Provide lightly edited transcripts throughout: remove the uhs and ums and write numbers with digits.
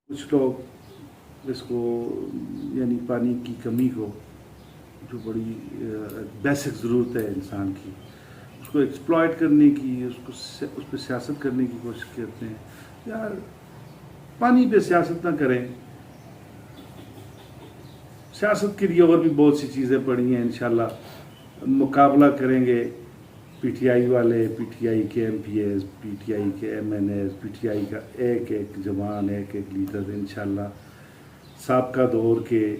کچھ لوگ اس کو یعنی پانی کی کمی کو جو بڑی بیسک ضرورت ہے انسان کی اس کو ایکسپلائٹ کرنے کی اس پہ سیاست کرنے کی کوشش کرتے ہیں. یار پانی پہ سیاست نہ کریں. سیاست کے لیے اور بھی بہت سی چیزیں پڑی ہیں. انشاءاللہ مقابلہ کریں گے پی ٹی آئی والے, پی ٹی آئی کے M P As, P T I کے M N As, P T I کا ایک ایک جوان, ایک ایک لیڈر انشاءاللہ سابقہ دور کے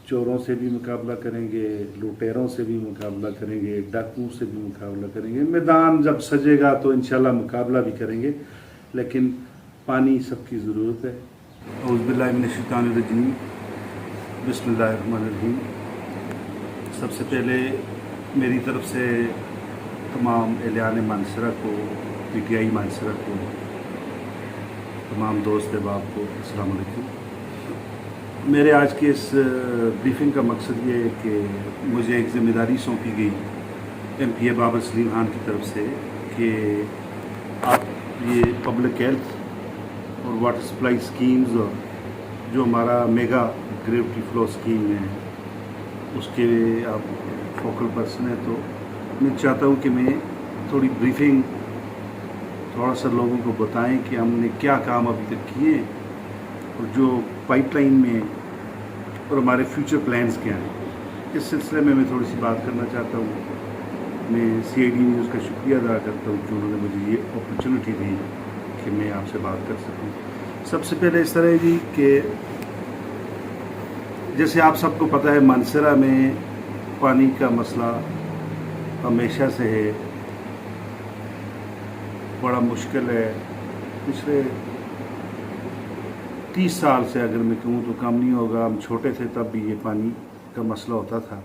چوروں سے بھی مقابلہ کریں گے, لوٹیروں سے بھی مقابلہ کریں گے, ڈاکوؤں سے بھی مقابلہ کریں گے. میدان جب سجے گا تو انشاءاللہ مقابلہ بھی کریں گے, لیکن پانی سب کی ضرورت ہے. اعوذ باللہ من الشیطان الرجیم, بسم اللہ الرحمن الرحیم. سب سے پہلے میری طرف سے تمام اہلیان مانسرہ کو, پی ٹی آئی مانسرہ کو, تمام دوست احباب کو السلام علیکم. میرے آج کے اس بریفنگ کا مقصد یہ ہے کہ مجھے ایک ذمہ داری سونپی گئی ایم پی اے بابر سلیم خان کی طرف سے کہ آپ یہ پبلک ہیلتھ اور واٹر سپلائی اسکیمز اور جو ہمارا میگا گریوٹی فلو اسکیم ہے اس کے آپ فوکل پرسن ہیں, تو میں چاہتا ہوں کہ میں تھوڑی بریفنگ تھوڑا سا لوگوں کو بتائیں کہ ہم نے کیا کام ابھی تک کیے اور جو پائپ لائن میں اور ہمارے فیوچر پلانز کیا ہیں. اس سلسلے میں تھوڑی سی بات کرنا چاہتا ہوں. میں سی آئی ڈی نیوز کا شکریہ ادا کرتا ہوں کہ انہوں نے مجھے یہ اپرچونٹی دی کہ میں آپ سے بات کر سکوں. سب سے پہلے اس طرح ہے جی کہ جیسے آپ سب کو پتہ ہے مانسرہ میں پانی کا مسئلہ ہمیشہ سے ہے, بڑا مشکل ہے. پچھلے 30 سال سے اگر میں کہوں تو کم نہیں ہوگا. ہم چھوٹے تھے تب بھی یہ پانی کا مسئلہ ہوتا تھا,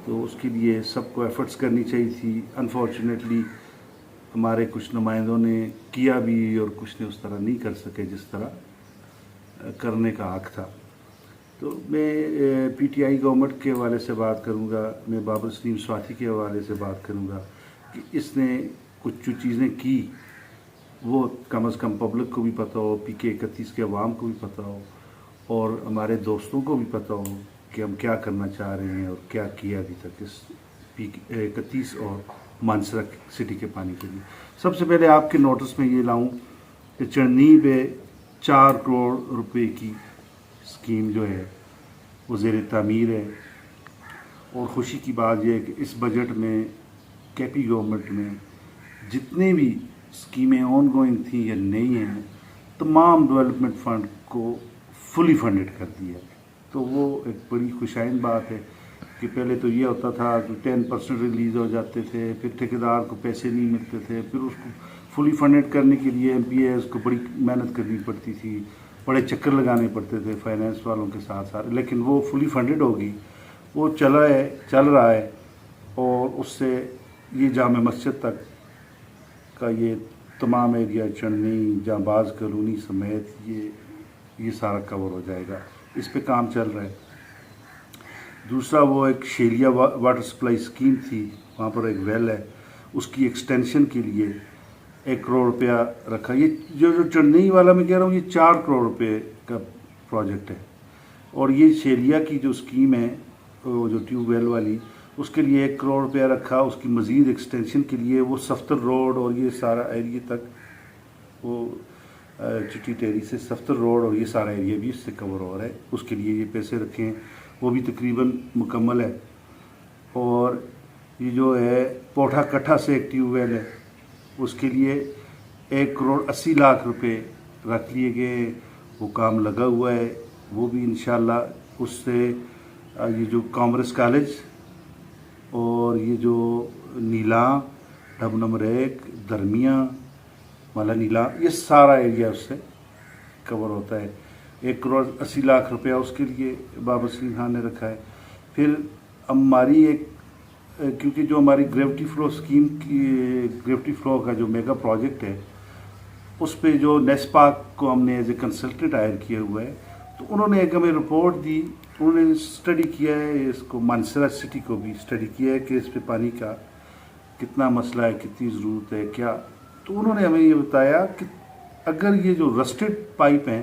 تو اس کے لیے سب کو ایفرٹس کرنی چاہیے تھی. انفارچونیٹلی ہمارے کچھ نمائندوں نے کیا بھی اور کچھ نے اس طرح نہیں کر سکے جس طرح کرنے کا حق تھا. تو میں پی ٹی آئی گورنمنٹ کے حوالے سے بات کروں گا, میں بابر سلیم سواتھی کے حوالے سے بات کروں گا کہ اس نے کچھ جو چیزیں کی وہ کم از کم پبلک کو بھی پتہ ہو, پی کے 31 کے عوام کو بھی پتہ ہو اور ہمارے دوستوں کو بھی پتہ ہو کہ ہم کیا کرنا چاہ رہے ہیں اور کیا کیا ابھی تک اس پی کے 31 اور مانسرہ سٹی کے پانی کے لیے. سب سے پہلے آپ کے نوٹس میں یہ لاؤں کہ چڑنی پہ 4 کروڑ روپے کی اسکیم جو ہے وہ زیر تعمیر ہے. اور خوشی کی بات یہ ہے کہ اس بجٹ میں کے پی گورنمنٹ نے جتنے بھی اسکیمیں آن گوئنگ تھیں یا نئی ہیں تمام ڈیولپمنٹ فنڈ کو فلی فنڈڈ کر دیا. تو وہ ایک بڑی خوشائند بات ہے کہ پہلے تو یہ ہوتا تھا کہ 10% ریلیز ہو جاتے تھے, پھر ٹھیکیدار کو پیسے نہیں ملتے تھے, پھر اس کو فلی فنڈڈ کرنے کے لیے ایم پی ایز کو بڑی محنت کرنی پڑتی تھی, بڑے چکر لگانے پڑتے تھے فائنینس والوں کے ساتھ ساتھ. لیکن وہ فلی فنڈڈ ہوگی, وہ چل رہا ہے اور اس سے یہ جامع مسجد تک کا یہ تمام ایریا چڑنی جہاں باز کالونی سمیت یہ سارا کور ہو جائے گا. اس پہ کام چل رہا ہے. دوسرا وہ ایک شیریا واٹر سپلائی اسکیم تھی, وہاں پر ایک ویل ہے, اس کی ایکسٹینشن کے لیے 1 کروڑ روپیہ رکھا. یہ جو چڑنی والا میں کہہ رہا ہوں یہ 4 کروڑ روپے کا پروجیکٹ ہے. اور یہ شیریا کی جو اسکیم ہے جو ٹیوب ویل والی, اس کے لیے 1 کروڑ روپیہ رکھا. اس کی مزید ایکسٹینشن کے لیے وہ سفتر روڈ اور یہ سارا ایریا تک وہ چٹی ٹیری سے سفتر روڈ اور یہ سارا ایریا بھی اس سے کور ہو رہا ہے. اس کے لیے یہ پیسے رکھے ہیں, وہ بھی تقریباً مکمل ہے. اور یہ جو ہے پوٹھا کٹھا سے ایک ٹیوب ویل ہے, اس کے لیے 1 کروڑ 80 لاکھ روپے رکھ لیے گئے. وہ کام لگا ہوا ہے. وہ بھی انشاءاللہ اس سے یہ جو کامرس کالج اور یہ جو نیلاں, ڈب نمبر 1 درمیاں مالا نیلاں, یہ سارا ایریا اس سے کور ہوتا ہے. 1 کروڑ 80 لاکھ روپیہ اس کے لیے بابر سلیم خان نے رکھا ہے. پھر ہماری کیونکہ جو ہماری گریوٹی فلو اسکیم کی گریوٹی فلو کا جو میگا پروجیکٹ ہے اس پہ جو نیسپاک کو ہم نے ایز اے کنسلٹنٹ ہائر کیا ہوا ہے, تو انہوں نے ایک ہمیں رپورٹ دی. انہوں نے اسٹڈی کیا ہے, اس کو مانسرہ سٹی کو بھی اسٹڈی کیا ہے کہ اس پہ پانی کا کتنا مسئلہ ہے, کتنی ضرورت ہے کیا. تو انہوں نے ہمیں یہ بتایا کہ اگر یہ جو رسٹڈ پائپ ہیں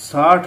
60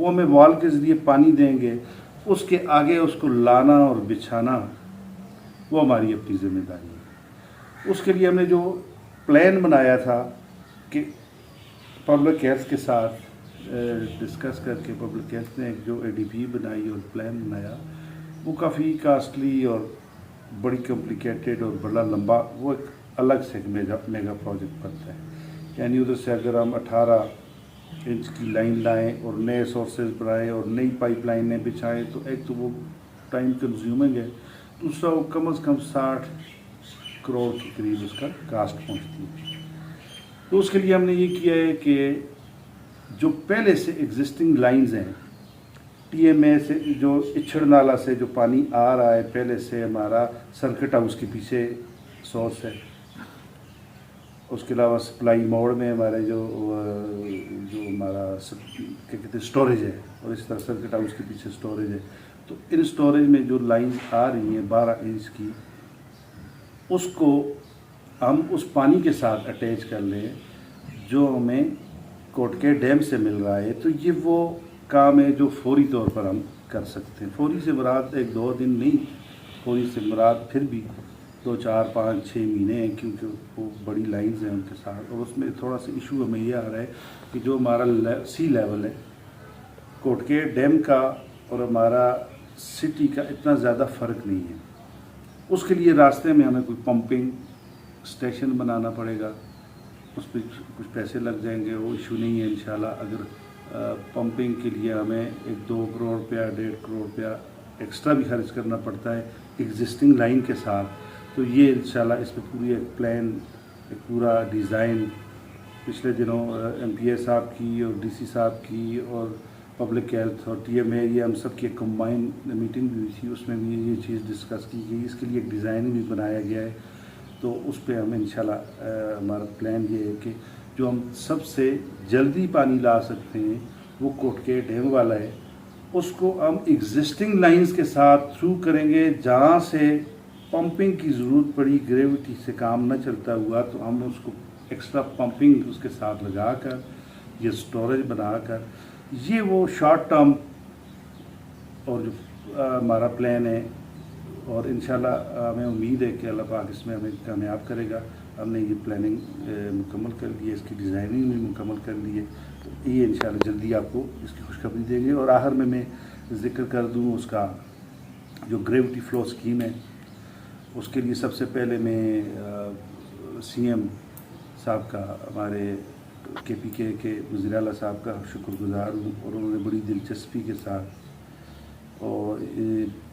وہ ہمیں وال کے ذریعے پانی دیں گے، اس کے آگے اس کو لانا اور بچھانا وہ ہماری اپنی ذمہ داری ہے۔ اس کے لیے ہم نے جو پلان بنایا تھا کہ پبلک ہیلتھ کے ساتھ ڈسکس کر کے پبلک ہیلتھ نے ایک جو ADP بنائی اور پلان بنایا، وہ کافی کاسٹلی اور بڑی کمپلیکیٹڈ اور بڑا لمبا، وہ ایک الگ سے ایک میگا پروجیکٹ بنتا ہے۔ یعنی ادھر سے اگر ہم 18 انچ کی لائن لائیں اور نئے سورسز بنائیں اور نئی پائپ لائنیں بچھائیں تو ایک تو وہ ٹائم کنزیومنگ ہے، دوسرا وہ کم از کم 60 کروڑ کے قریب اس کا کاسٹ پہنچتی ہے۔ تو اس کے لیے ہم نے یہ کیا ہے کہ جو پہلے سے ایگزسٹنگ لائنز ہیں، TMA سے جو اچھڑ نالہ سے جو پانی آ رہا ہے، پہلے سے ہمارا سرکٹ ہاؤس کے پیچھے سورس ہے، اس کے علاوہ سپلائی موڈ میں ہمارے جو ہمارا کیا کہتے ہیں اسٹوریج ہے، اور اس طرح سرکٹ ہاؤس کے پیچھے اسٹوریج ہے۔ تو ان اسٹوریج میں جو لائنز آ رہی ہیں 12 انچ کی، اس کو ہم اس پانی کے ساتھ اٹیچ کر لیں جو ہمیں کوٹکے ڈیم سے مل رہا ہے۔ تو یہ وہ کام ہے جو فوری طور پر ہم کر سکتے ہیں۔ فوری سے مراد 1-2 دن نہیں، فوری سے مراد پھر بھی 2, 4, 5, 6 مہینے ہیں، کیونکہ وہ بڑی لائنز ہیں ان کے ساتھ۔ اور اس میں تھوڑا سا ایشو ہمیں یہ آ رہا ہے کہ جو ہمارا سی لیول ہے کوٹکے ڈیم کا اور ہمارا سٹی کا اتنا زیادہ فرق نہیں ہے۔ اس کے لیے راستے میں ہمیں کوئی پمپنگ اسٹیشن بنانا پڑے گا، اس پہ کچھ پیسے لگ جائیں گے، وہ ایشو نہیں ہے انشاءاللہ۔ اگر پمپنگ کے لیے ہمیں 1-2 کروڑ روپیہ 1.5 کروڑ روپیہ ایکسٹرا بھی خرچ کرنا پڑتا ہے ایگزسٹنگ لائن کے ساتھ، تو یہ انشاءاللہ اس پہ پوری ایک پلان، ایک پورا ڈیزائن پچھلے دنوں MPA صاحب کی اور DC صاحب کی اور پبلک ہیلتھ اور TMA، یہ ہم سب کی ایک کمبائن میٹنگ بھی ہوئی تھی، اس میں بھی یہ چیز ڈسکس کی گئی، اس کے لیے ایک ڈیزائن بھی بنایا گیا ہے۔ تو اس پہ ہم انشاءاللہ ہمارا پلان یہ ہے کہ جو ہم سب سے جلدی پانی لا سکتے ہیں وہ کوٹکے ڈیم والا ہے، اس کو ہم ایگزسٹنگ لائنز کے ساتھ تھرو کریں گے۔ جہاں سے پمپنگ کی ضرورت پڑی، گریوٹی سے کام نہ چلتا ہوا، تو ہم اس کو ایکسٹرا پمپنگ اس کے ساتھ لگا کر یہ اسٹوریج بنا کر، یہ وہ شارٹ ٹرم اور جو ہمارا پلان ہے، اور انشاءاللہ ہمیں امید ہے کہ اللہ پاک اس میں ہمیں کامیاب کرے گا۔ ہم نے یہ پلاننگ مکمل کر لی ہے، اس کی ڈیزائننگ بھی مکمل کر لی ہے، تو یہ انشاءاللہ جلدی آپ کو اس کی خوشخبری دیں گے۔ اور آخر میں ذکر کر دوں اس کا جو گریوٹی فلو اسکیم ہے، اس کے لیے سب سے پہلے میں CM صاحب کا، ہمارے KPK کے وزیر اعلیٰ صاحب کا شکر گزار ہوں، اور انہوں نے بڑی دلچسپی کے ساتھ اور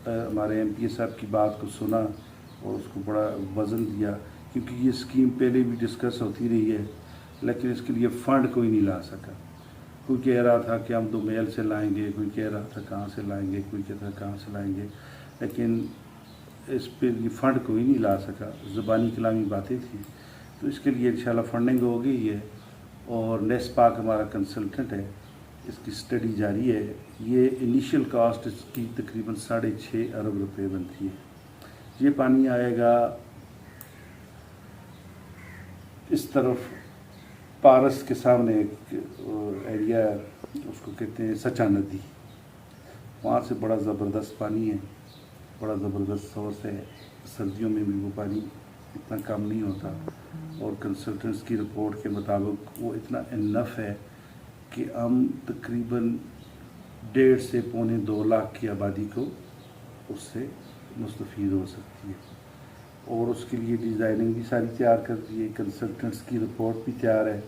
ہمارے MPA صاحب کی بات کو سنا اور اس کو بڑا وزن دیا، کیونکہ یہ اسکیم پہلے بھی ڈسکس ہوتی رہی ہے، لیکن اس کے لیے فنڈ کوئی نہیں لا سکا۔ کوئی کہہ رہا تھا کہ ہم تو میل سے لائیں گے، کوئی کہہ رہا تھا کہاں سے لائیں گے، کوئی کہتا تھا کہاں سے لائیں گے، لیکن اس پہ یہ فنڈ کوئی نہیں لا سکا، زبانی کلامی باتیں تھیں۔ تو اس کے لیے انشاءاللہ فنڈنگ ہو گئی ہے، اور نیس پاک ہمارا کنسلٹنٹ ہے، اس کی اسٹڈی جاری ہے۔ یہ انیشیل کاسٹ اس کی تقریباً 6.5 ارب روپے بنتی ہے۔ یہ پانی آئے گا اس طرف پارس کے سامنے ایک ایریا، اس کو کہتے ہیں سچا ندی، وہاں سے بڑا زبردست پانی ہے، بڑا زبردست سورس ہے۔ سردیوں میں بھی وہ پانی اتنا کم نہیں ہوتا، اور کنسلٹنٹس کی رپورٹ کے مطابق وہ اتنا انف ہے کہ ہم تقریباً 1.5 سے 1.25 لاکھ کی آبادی کو اس سے مستفید ہو سکتی ہے۔ اور اس کے لیے ڈیزائننگ بھی ساری تیار کر دی ہے، کنسلٹنٹس کی رپورٹ بھی تیار ہے،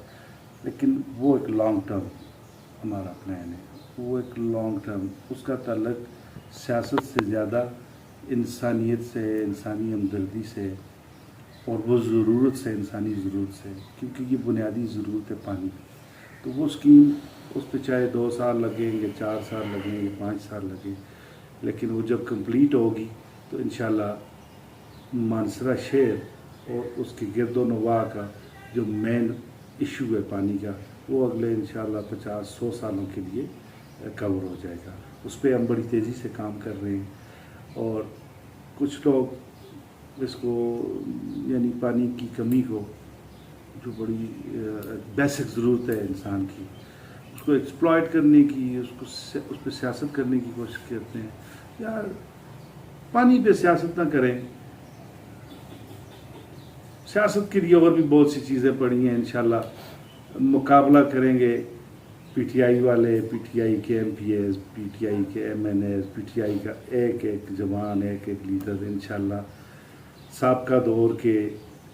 لیکن وہ ایک لانگ ٹرم ہمارا پلان ہے، وہ ایک لانگ ٹرم، اس کا تعلق سیاست سے زیادہ انسانیت سے، انسانی ہمدردی سے، اور وہ ضرورت سے، انسانی ضرورت سے، کیونکہ یہ بنیادی ضرورت ہے پانی۔ تو وہ اسکیم، اس پہ چاہے 2 سال لگیں گے، 4 سال لگیں گے، 5 سال لگیں، لیکن وہ جب کمپلیٹ ہوگی تو انشاءاللہ مانسرا شہر اور اس کے گرد و نواح کا جو مین ایشو ہے پانی کا، وہ اگلے انشاءاللہ 50-100 سالوں کے لیے کور ہو جائے گا۔ اس پہ ہم بڑی تیزی سے کام کر رہے ہیں، اور کچھ لوگ اس کو، یعنی پانی کی کمی کو، جو بڑی بیسک ضرورت ہے انسان کی، اس کو ایکسپلائٹ کرنے کی، اس پہ سیاست کرنے کی کوشش کرتے ہیں. یار پانی پہ سیاست نہ کریں. سیاست کے لیے اور بھی بہت سی چیزیں پڑی ہیں. انشاءاللہ مقابلہ کریں گے پی ٹی آئی والے، پی ٹی آئی کے M P As, P T I کے M N As, P T I کا ایک ایک جوان، ایک ایک لیڈر انشاءاللہ سابقہ دور کے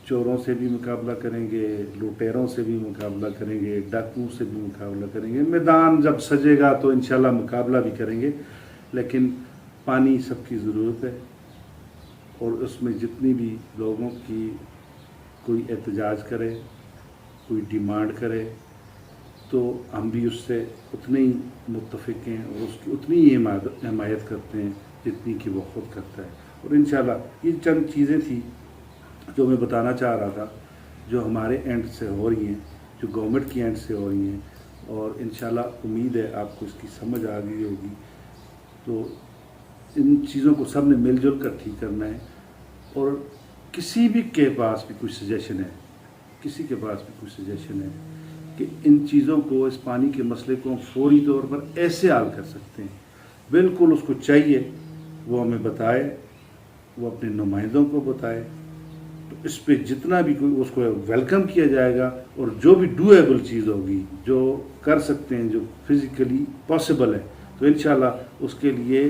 چوروں سے بھی مقابلہ کریں گے، لوٹیروں سے بھی مقابلہ کریں گے، ڈاکوؤں سے بھی مقابلہ کریں گے. میدان جب سجے گا تو انشاءاللہ مقابلہ بھی کریں گے. لیکن پانی سب کی ضرورت ہے، اور اس میں جتنی بھی لوگوں کی کوئی احتجاج کرے، کوئی ڈیمانڈ کرے، تو ہم بھی اس سے اتنے ہی متفق ہیں اور اس کی اتنی ہی حمایت کرتے ہیں جتنی کہ وہ خود کرتا ہے. اور انشاءاللہ یہ چند چیزیں تھیں جو میں بتانا چاہ رہا تھا، جو ہمارے اینڈ سے ہو رہی ہیں، جو گورنمنٹ کی اینڈ سے ہو رہی ہیں، اور انشاءاللہ امید ہے آپ کو اس کی سمجھ آ گئی ہوگی. تو ان چیزوں کو سب نے مل جل کر ٹھیک کرنا ہے. اور کسی بھی کے پاس بھی کوئی سجیشن ہے، کسی کے پاس بھی کوئی سجیشن ہے کہ ان چیزوں کو، اس پانی کے مسئلے کو ہم فوری طور پر ایسے حل کر سکتے ہیں، بالکل اس کو چاہیے وہ ہمیں بتائے، وہ اپنے نمائندوں کو بتائے. تو اس پہ جتنا بھی کوئی اس کو ویلکم کیا جائے گا، اور جو بھی ڈویبل چیز ہوگی، جو کر سکتے ہیں، جو فزیکلی پاسبل ہے، تو انشاءاللہ اس کے لیے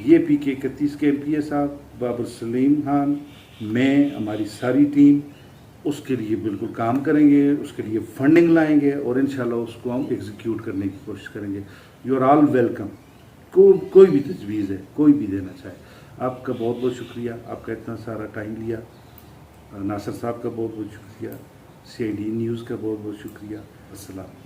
یہ پی کے 31 کے ایم پی اے صاحب، بابر سلیم خان، میں، ہماری ساری ٹیم اس کے لیے بالکل کام کریں گے، اس کے لیے فنڈنگ لائیں گے، اور انشاءاللہ اس کو ہم ایگزیکیوٹ کرنے کی کوشش کریں گے. You are all welcome. کوئی بھی تجویز ہے، کوئی بھی دینا چاہے. آپ کا بہت بہت شکریہ، آپ کا اتنا سارا ٹائم لیا. ناصر صاحب کا بہت بہت شکریہ. CID نیوز کا بہت بہت شکریہ. السلام.